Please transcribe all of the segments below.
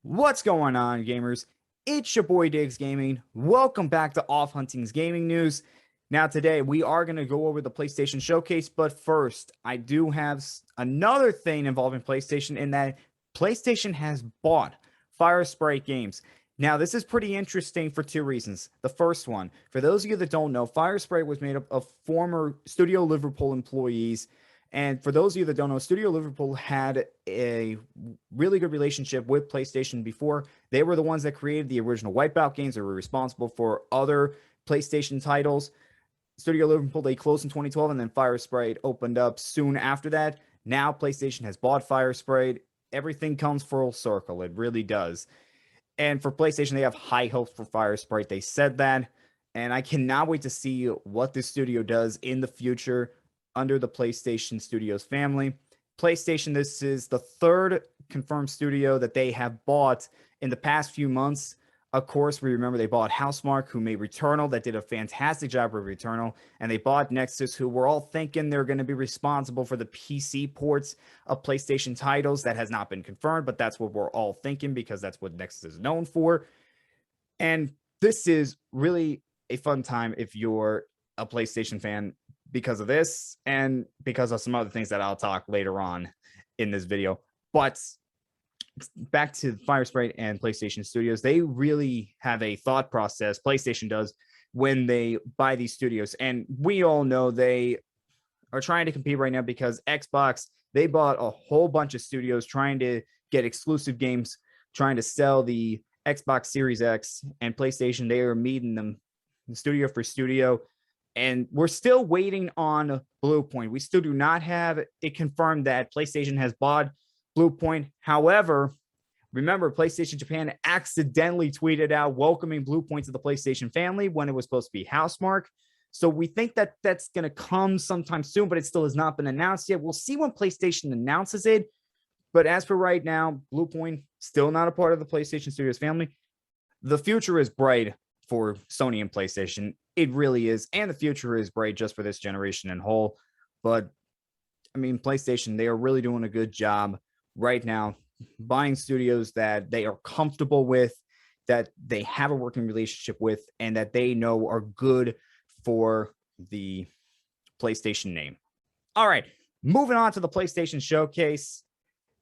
What's going on, gamers? It's your boy DiggsGaming. Welcome back to Off Hunting's Gaming News. Now, today we are going to go over the PlayStation Showcase, but first, I do have another thing involving PlayStation in that PlayStation has bought Fire Sprite Games. Now, this is pretty interesting for two reasons. The first one, for those of you that don't know, Fire Sprite was made up of former Studio Liverpool employees. And for those of you that don't know, Studio Liverpool had a really good relationship with PlayStation before. They were the ones that created the original Wipeout games. They were responsible for other PlayStation titles. Studio Liverpool, they closed in 2012, and then Fire Sprite opened up soon after that. Now PlayStation has bought Fire Sprite. Everything comes full circle. It really does. And for PlayStation, they have high hopes for Fire Sprite. They said that. And I cannot wait to see what this studio does in the future under the PlayStation Studios family. PlayStation, this is the third confirmed studio that they have bought in the past few months. Of course, we remember they bought Housemarque, who made Returnal, that did a fantastic job with Returnal, and they bought Nexus, who we're all thinking they're going to be responsible for the PC ports of PlayStation titles. That has not been confirmed, but that's what we're all thinking because that's what Nexus is known for. And this is really a fun time if you're a PlayStation fan because of this and because of some other things that I'll talk later on in this video. But back to Fire Sprite and PlayStation Studios, they really have a thought process, PlayStation does, when they buy these studios. And we all know they are trying to compete right now because Xbox, they bought a whole bunch of studios trying to get exclusive games, trying to sell the Xbox Series X, and PlayStation, they are meeting them studio for studio. And we're still waiting on Bluepoint. We still do not have it confirmed that PlayStation has bought Bluepoint. However, remember, PlayStation Japan accidentally tweeted out welcoming Bluepoint to the PlayStation family when it was supposed to be Housemarque. So we think that that's going to come sometime soon, but it still has not been announced yet. We'll see when PlayStation announces it. But as for right now, Bluepoint, still not a part of the PlayStation Studios family. The future is bright for Sony and PlayStation. It really is. And the future is bright just for this generation in whole. But I mean, PlayStation, they are really doing a good job right now buying studios that they are comfortable with, that they have a working relationship with, and that they know are good for the PlayStation name. All right, moving on to the PlayStation Showcase.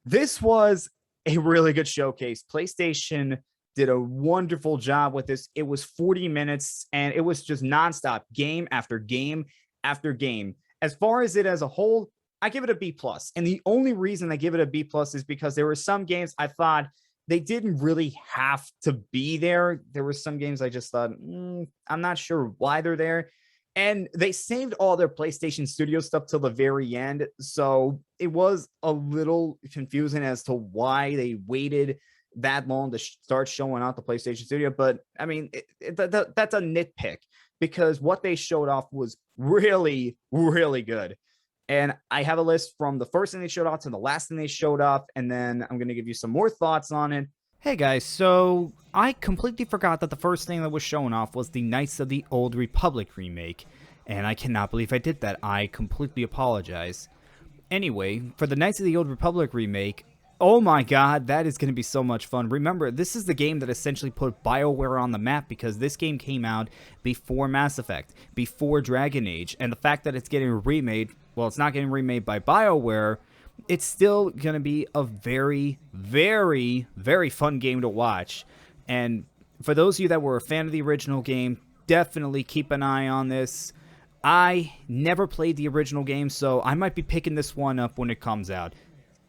This was a really good showcase. PlayStation did a wonderful job with this. It was 40 minutes, and it was just nonstop, game after game after game. As far as it as a whole, I give it a B+. And the only reason I give it a B+ is because there were some games I thought they didn't really have to be there. There were some games I just thought, I'm not sure why they're there. And they saved all their PlayStation Studio stuff till the very end. So it was a little confusing as to why they waited that long to start showing out the PlayStation Studio. But I mean, that's a nitpick because what they showed off was really, really good. And I have a list from the first thing they showed off to the last thing they showed off, and then I'm going to give you some more thoughts on it. Hey guys, so I completely forgot that the first thing that was shown off was the Knights of the Old Republic remake, and I cannot believe I did that. I completely apologize. Anyway, for the Knights of the Old Republic remake, oh my god, that is going to be so much fun. Remember, this is the game that essentially put BioWare on the map because this game came out before Mass Effect, before Dragon Age, and the fact that it's getting remade, well, it's not getting remade by BioWare, it's still going to be a very, very, very fun game to watch. And for those of you that were a fan of the original game, definitely keep an eye on this. I never played the original game, so I might be picking this one up when it comes out.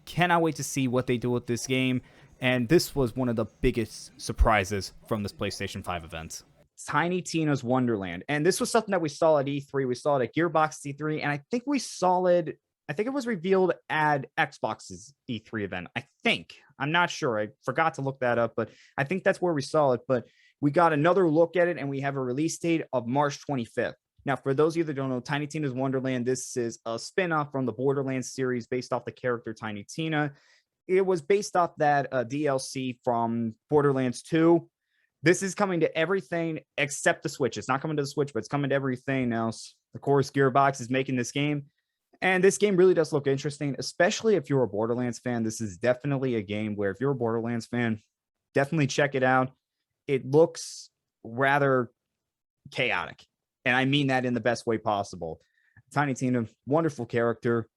Cannot wait to see what they do with this game. And this was one of the biggest surprises from this PlayStation 5 event. Tinytinas Wonderland. And this was something that we saw at E3. We saw it at Gearbox E3. And I think we saw it, I think it was revealed at Xbox's E3 event. I think. I'm not sure. I forgot to look that up, but I think that's where we saw it. But we got another look at it, and we have a release date of March 25th. Now, for those of you that don't know, Tinytinas Wonderland, this is a spin-off from the Borderlands series based off the character Tiny Tina. It was based off that DLC from Borderlands 2. This is coming to everything except the Switch. It's not coming to the Switch, but it's coming to everything else. Of course, Gearbox is making this game. And this game really does look interesting, especially if you're a Borderlands fan. This is definitely a game where if you're a Borderlands fan, definitely check it out. It looks rather chaotic, and I mean that in the best way possible. Tiny Tina, wonderful character,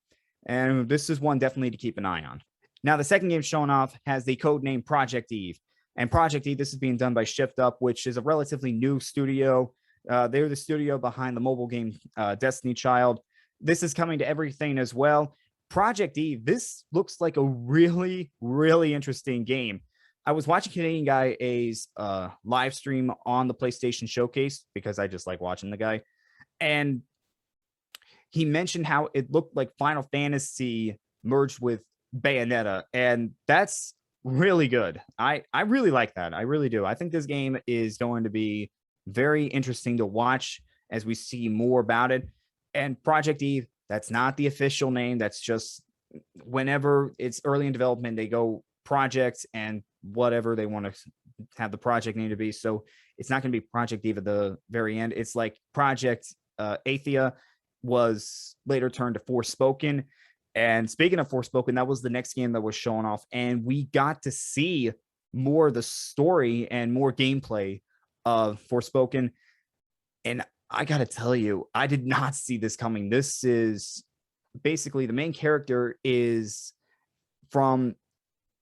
and this is one definitely to keep an eye on. Now, the second game shown off has the code name Project Eve. And Project Eve, this is being done by Shift Up, which is a relatively new studio. They're the studio behind the mobile game Destiny Child. This is coming to everything as well. Project Eve, this looks like a really, really interesting game. I was watching Canadian Guy A's live stream on the PlayStation Showcase because I just like watching the guy. And he mentioned how it looked like Final Fantasy merged with Bayonetta, and that's really good. I really like that. I really do. I think this game is going to be very interesting to watch as we see more about it. And Project Eve, that's not the official name. That's just whenever it's early in development, they go project and whatever they want to have the project name to be. So it's not going to be Project Eve at the very end. It's like Project Athia was later turned to Forspoken. And speaking of Forspoken, that was the next game that was shown off. And we got to see more of the story and more gameplay of Forspoken. And I got to tell you, I did not see this coming. This is basically the main character is from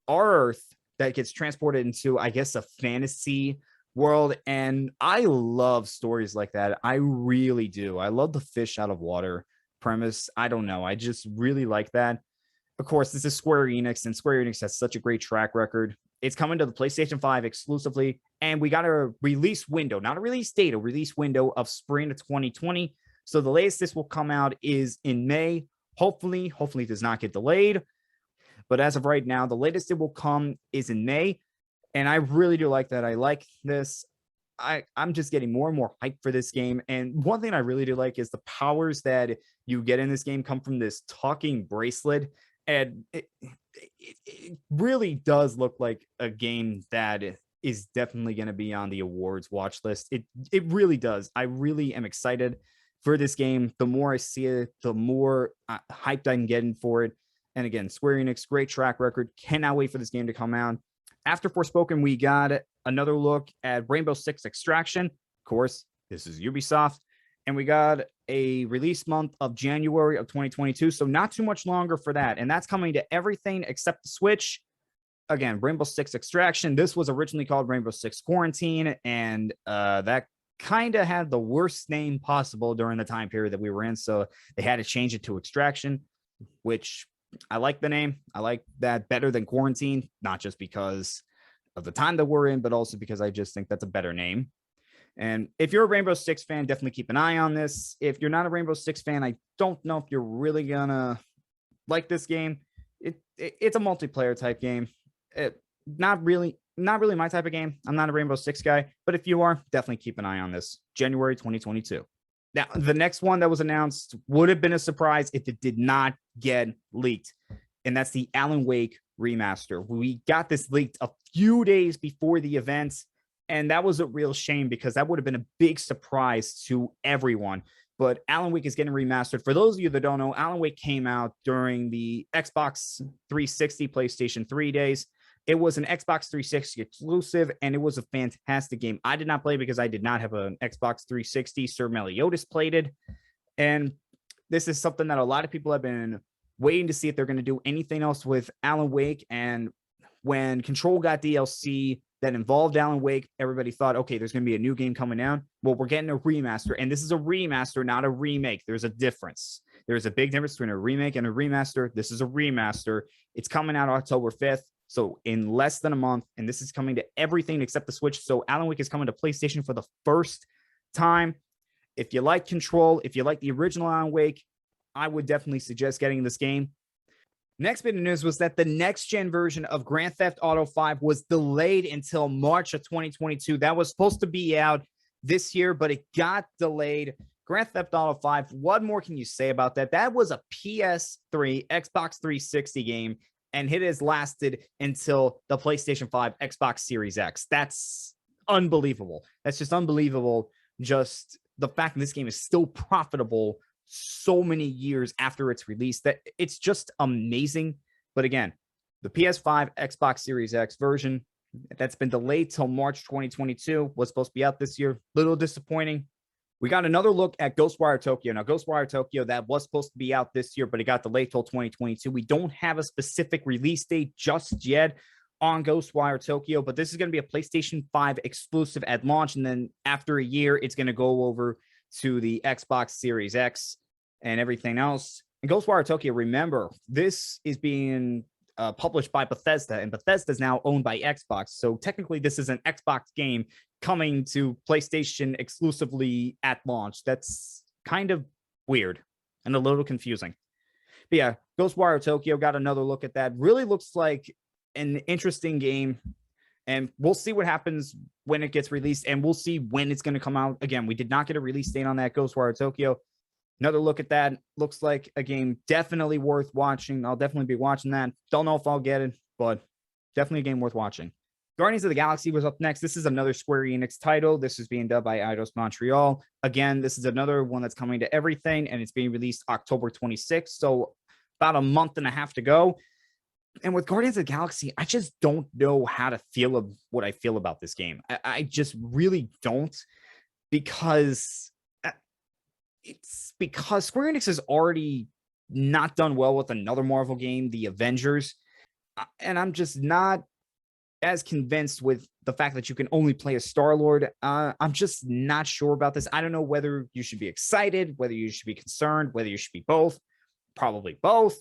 our Earth that gets transported into, I guess, a fantasy world. And I love stories like that. I really do. I love the fish out of water premise. I don't know. I just really like that. Of course, this is Square Enix, and Square Enix has such a great track record. It's coming to the PlayStation 5 exclusively, and we got a release window, not a release date, a release window of spring of 2020. So the latest this will come out is in May. Hopefully it does not get delayed. But as of right now, the latest it will come is in May. And I really do like that. I like this. I'm just getting more and more hyped for this game. And one thing I really do like is the powers that you get in this game come from this talking bracelet. And it really does look like a game that is definitely going to be on the awards watch list. It really does. I really am excited for this game. The more I see it, the more hyped I'm getting for it. And again, Square Enix, great track record. Cannot wait for this game to come out. After Forspoken, we got another look at Rainbow Six Extraction. Of course, this is Ubisoft. And we got a release month of January of 2022. So not too much longer for that. And that's coming to everything except the Switch. Again, Rainbow Six Extraction. This was originally called Rainbow Six Quarantine. And that kind of had the worst name possible during the time period that we were in. So they had to change it to Extraction, which I like the name. I like that better than Quarantine, not just because of the time that we're in, but also because I just think that's a better name. And if you're a Rainbow Six fan, definitely keep an eye on this. If you're not a Rainbow Six fan, I don't know if you're really gonna like this game. It's a multiplayer type game. Not really my type of game. I'm not a Rainbow Six guy, but if you are, definitely keep an eye on this. January 2022. Now, the next one that was announced would have been a surprise if it did not get leaked, and that's the Alan Wake remaster. We got this leaked a few days before the event, and that was a real shame because that would have been a big surprise to everyone. But Alan Wake is getting remastered. For those of you that don't know, Alan Wake came out during the Xbox 360, PlayStation 3 days. It was an Xbox 360 exclusive, and it was a fantastic game. I did not play because I did not have an Xbox 360. Sir Meliodas played it. And this is something that a lot of people have been waiting to see if they're going to do anything else with Alan Wake. And when Control got DLC that involved Alan Wake, everybody thought, okay, there's going to be a new game coming out. Well, we're getting a remaster, and this is a remaster, not a remake. There's a difference. There's a big difference between a remake and a remaster. This is a remaster. It's coming out October 5th. So in less than a month, and this is coming to everything except the Switch. So Alan Wake is coming to PlayStation for the first time. If you like Control, if you like the original Alan Wake, I would definitely suggest getting this game. Next bit of news was that the next-gen version of Grand Theft Auto 5 was delayed until March of 2022. That was supposed to be out this year, but it got delayed. Grand Theft Auto 5, what more can you say about that? That was a PS3, Xbox 360 game, and it has lasted until the PlayStation 5, Xbox Series X. That's unbelievable. That's just unbelievable. Just the fact that this game is still profitable so many years after its release, that it's just amazing. But again, the PS5, Xbox Series X version, That's been delayed till March 2022. Was supposed to be out this year. Little disappointing. We got another look at Ghostwire Tokyo. Now, Ghostwire Tokyo, that was supposed to be out this year, but it got delayed till 2022. We don't have a specific release date just yet on Ghostwire Tokyo, but this is going to be a PlayStation 5 exclusive at launch. And then after a year, it's going to go over to the Xbox Series X and everything else. And Ghostwire Tokyo, remember, this is being published by Bethesda, and Bethesda is now owned by Xbox. So technically, this is an Xbox game coming to PlayStation exclusively at launch. That's kind of weird and a little confusing. But yeah, Ghostwire Tokyo, got another look at that. Really looks like an interesting game, and we'll see what happens when it gets released, and we'll see when it's going to come out. Again, we did not get a release date on that Ghostwire Tokyo. Another look at that. Looks like a game definitely worth watching. I'll definitely be watching that. Don't know if I'll get it, but definitely a game worth watching. Guardians of the Galaxy was up next. This is another Square Enix title. This is being dubbed by Eidos Montreal. Again, this is another one that's coming to everything, and it's being released October 26th. So about a month and a half to go. And with Guardians of the Galaxy, I just don't know how to feel of what I feel about this game. I just really don't, because Square Enix has already not done well with another Marvel game, The Avengers. And I'm just not as convinced with the fact that you can only play as Star-Lord. I'm just not sure about this. I don't know whether you should be excited, whether you should be concerned, whether you should be both. Probably both.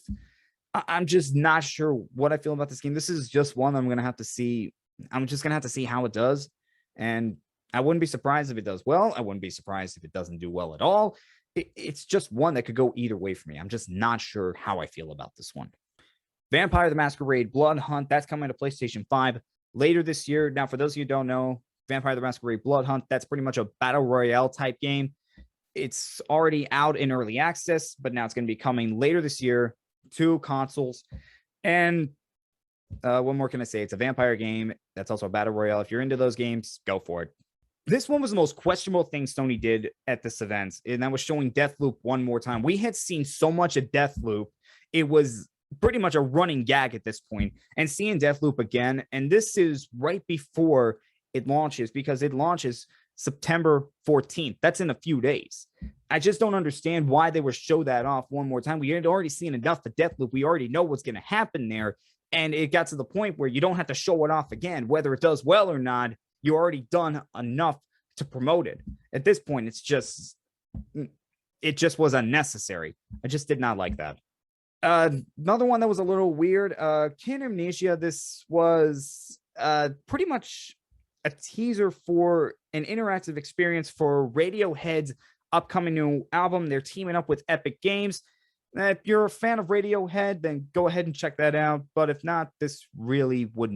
I'm just not sure what I feel about this game. This is just one I'm going to have to see. I'm just going to have to see how it does. And I wouldn't be surprised if it does well. I wouldn't be surprised if it doesn't do well at all. It's just one that could go either way for me. I'm just not sure how I feel about this one. Vampire the Masquerade Blood Hunt, that's coming to PlayStation 5 later this year. Now, for those of you who don't know, Vampire the Masquerade Blood Hunt, that's pretty much a battle royale type game. It's already out in early access, but now it's going to be coming later this year to consoles. And what more can I say? It's a vampire game. That's also a battle royale. If you're into those games, go for it. This one was the most questionable thing Sony did at this event, and that was showing Deathloop one more time. We had seen so much of Deathloop. It was pretty much a running gag at this point. And seeing Deathloop again, and this is right before it launches, because it launches September 14th. That's in a few days. I just don't understand why they would show that off one more time. We had already seen enough of Deathloop. We already know what's going to happen there. And it got to the point where you don't have to show it off again. Whether it does well or not, you already done enough to promote it. At this point, it just was unnecessary. I just did not like that. Another one that was a little weird, Cain Amnesia. This was pretty much a teaser for an interactive experience for Radiohead's upcoming new album. They're teaming up with Epic Games. If you're a fan of Radiohead, then go ahead and check that out. But if not, this really was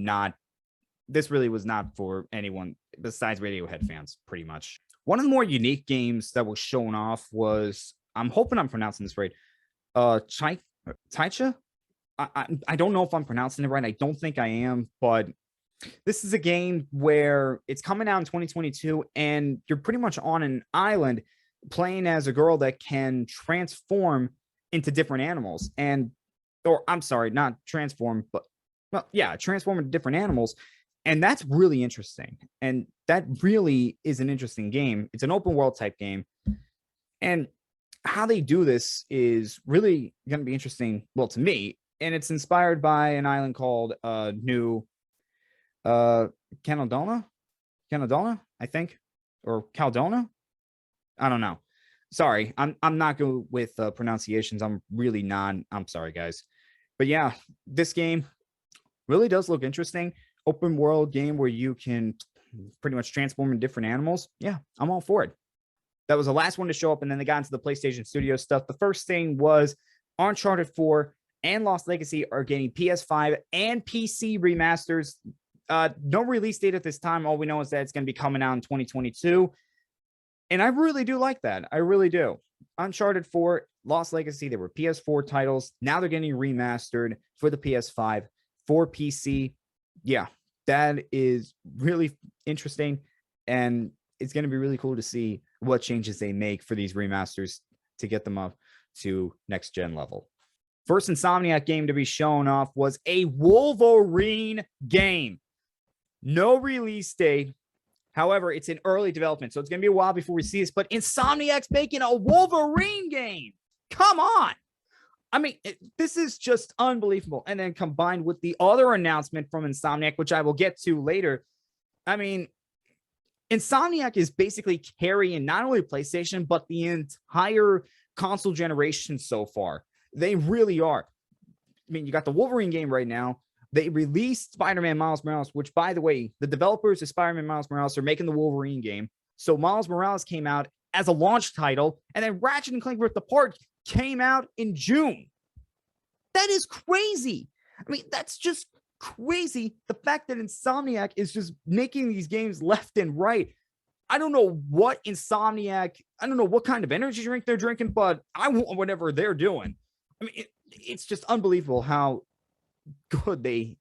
not for anyone besides Radiohead fans, pretty much. One of the more unique games that was shown off was, I'm hoping I'm pronouncing this right, Taicha? I don't know if I'm pronouncing it right. I don't think I am, but this is a game where it's coming out in 2022, and you're pretty much on an island playing as a girl that can transform into different animals. Not transform, but, well, yeah, transform into different animals. And that's really interesting. And that really is an interesting game. It's an open world type game. And how they do this is really going to be interesting, well, to me. And it's inspired by an island called New Caledonia, I think, or Caldona. I don't know. Sorry, I'm not good with pronunciations. I'm really not. I'm sorry, guys. But yeah, this game really does look interesting. Open world game where you can pretty much transform into different animals. Yeah, I'm all for it. That was the last one to show up, and then they got into the PlayStation Studio stuff. The first thing was Uncharted 4 and Lost Legacy are getting PS5 and PC remasters. No release date at this time. All we know is that it's going to be coming out in 2022. And I really do like that. I really do. Uncharted 4, Lost Legacy, they were PS4 titles. Now they're getting remastered for the PS5, for PC. Yeah, that is really interesting. And it's going to be really cool to see what changes they make for these remasters to get them up to next gen level. First Insomniac game to be shown off was a Wolverine game. No release date. However, it's in early development, so it's going to be a while before we see this. But Insomniac's making a Wolverine game. Come on. I mean, this is just unbelievable. And then combined with the other announcement from Insomniac, which I will get to later. I mean, Insomniac is basically carrying not only PlayStation, but the entire console generation so far. They really are. I mean, you got the Wolverine game right now. They released Spider-Man Miles Morales, which, by the way, the developers of Spider-Man Miles Morales are making the Wolverine game. So Miles Morales came out as a launch title, and then Ratchet & Clank Rift Apart came out in June. That is crazy. I mean, that's just crazy. The fact that Insomniac is just making these games left and right. I don't know what Insomniac, I don't know what kind of energy drink they're drinking, but I want whatever they're doing. I mean, it's just unbelievable how good they,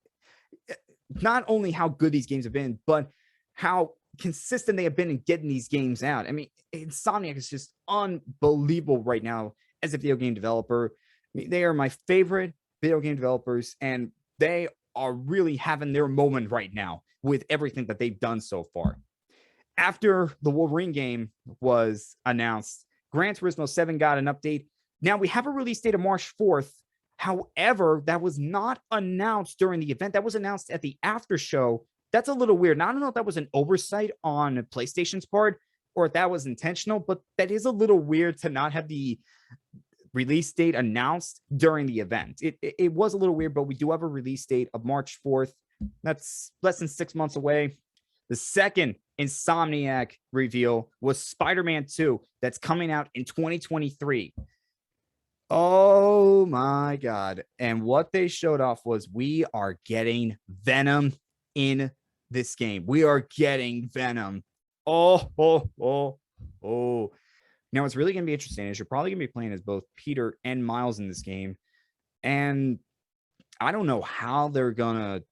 not only how good these games have been, but how consistent they have been in getting these games out. I mean, Insomniac is just unbelievable right now as a video game developer. I mean, they are my favorite video game developers, and they are really having their moment right now with everything that they've done so far. After the Wolverine game was announced, Gran Turismo 7 got an update. Now we have a release date of March 4th. However, that was not announced during the event. That was announced at the after show. That's a little weird. Now, I don't know if that was an oversight on PlayStation's part or if that was intentional, but that is a little weird to not have the release date announced during the event. It was a little weird, but we do have a release date of March 4th. That's less than 6 months away. The second Insomniac reveal was Spider-Man 2 that's coming out in 2023. Oh my God. And what they showed off was we are getting Venom in this game. We are getting Venom. Oh. Now, what's really going to be interesting is you're probably going to be playing as both Peter and Miles in this game. And I don't know how they're going to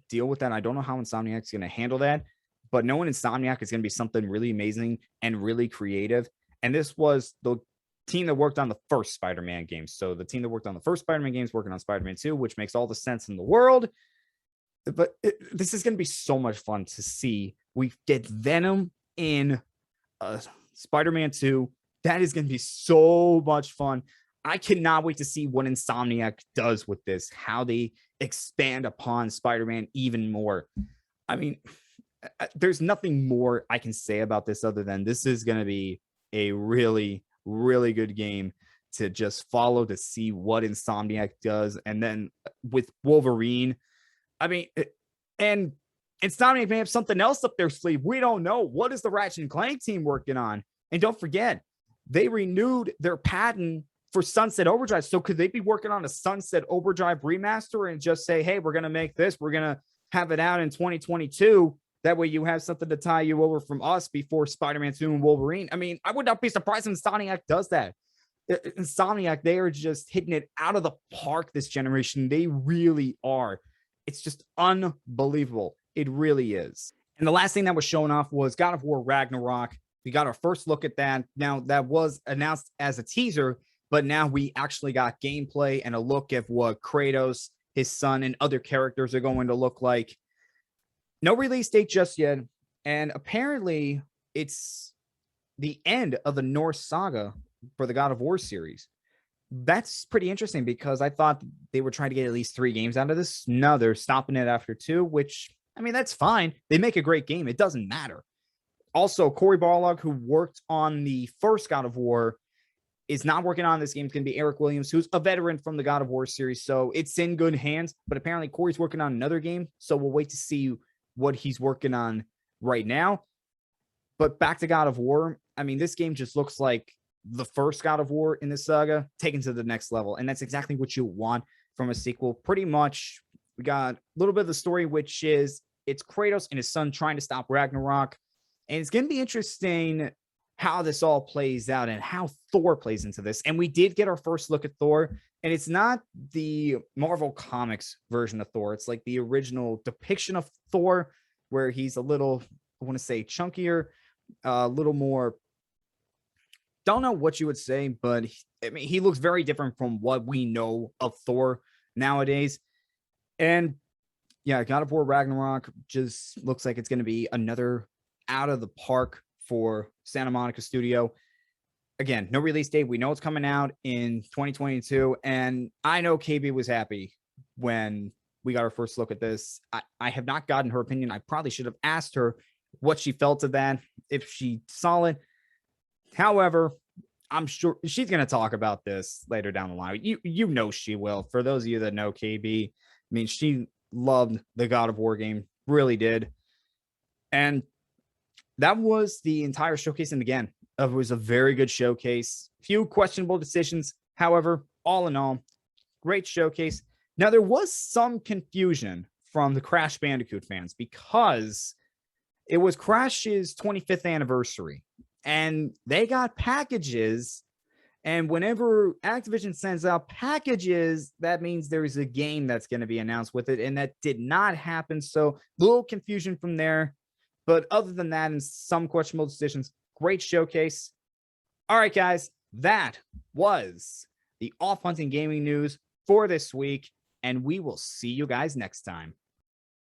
deal with that. I don't know how Insomniac's going to handle that. But knowing Insomniac is going to be something really amazing and really creative. And this was the team that worked on the first Spider-Man games. So the team that worked on the first Spider-Man games working on Spider-Man 2, which makes all the sense in the world. But this is going to be so much fun to see. We get Venom in Spider-Man 2. That is going to be so much fun. I cannot wait to see what Insomniac does with this, how they expand upon Spider-Man even more. I mean, there's nothing more I can say about this other than this is going to be a really, really good game to just follow to see what Insomniac does. And then with Wolverine, I mean, and Insomniac may have something else up their sleeve. We don't know. What is the Ratchet & Clank team working on? And don't forget, they renewed their patent for Sunset Overdrive. So could they be working on a Sunset Overdrive remaster and just say, hey, we're going to make this. We're going to have it out in 2022. That way you have something to tie you over from us before Spider-Man 2 and Wolverine. I mean, I would not be surprised if Insomniac does that. Insomniac, they are just hitting it out of the park this generation. They really are. It's just unbelievable. It really is. And the last thing that was shown off was God of War Ragnarok. We got our first look at that. Now, that was announced as a teaser, but now we actually got gameplay and a look at what Kratos, his son, and other characters are going to look like. No release date just yet. And apparently, it's the end of the Norse saga for the God of War series. That's pretty interesting because I thought they were trying to get at least 3 games out of this. No, they're stopping it after 2, which, I mean, that's fine. They make a great game. It doesn't matter. Also, Cory Barlog, who worked on the first God of War, is not working on this game. It's going to be Eric Williams, who's a veteran from the God of War series. So it's in good hands. But apparently, Cory's working on another game. So we'll wait to see what he's working on right now. But back to God of War. I mean, this game just looks like the first God of War in this saga taken to the next level. And that's exactly what you want from a sequel. Pretty much, we got a little bit of the story, which is it's Kratos and his son trying to stop Ragnarok. And it's going to be interesting how this all plays out and how Thor plays into this. And we did get our first look at Thor. And it's not the Marvel Comics version of Thor. It's like the original depiction of Thor, where he's a little, I want to say, chunkier, a little more, don't know what you would say, but he looks very different from what we know of Thor nowadays. And yeah, God of War Ragnarok just looks like it's going to be another out of the park for Santa Monica Studio. Again, no release date. We know it's coming out in 2022. And I know KB was happy when we got our first look at this. I have not gotten her opinion. I probably should have asked her what she felt of that, if she saw it. However, I'm sure she's going to talk about this later down the line. You know she will. For those of you that know KB, I mean, she loved the God of War game, really did. And that was the entire showcase. And again, it was a very good showcase. Few questionable decisions. However, all in all, great showcase. Now, there was some confusion from the Crash Bandicoot fans because it was Crash's 25th anniversary and they got packages. And whenever Activision sends out packages, that means there is a game that's going to be announced with it. And that did not happen. So a little confusion from there. But other than that, and some questionable decisions, great showcase. All right, guys, that was the Off Hunting Gaming news for this week. And we will see you guys next time.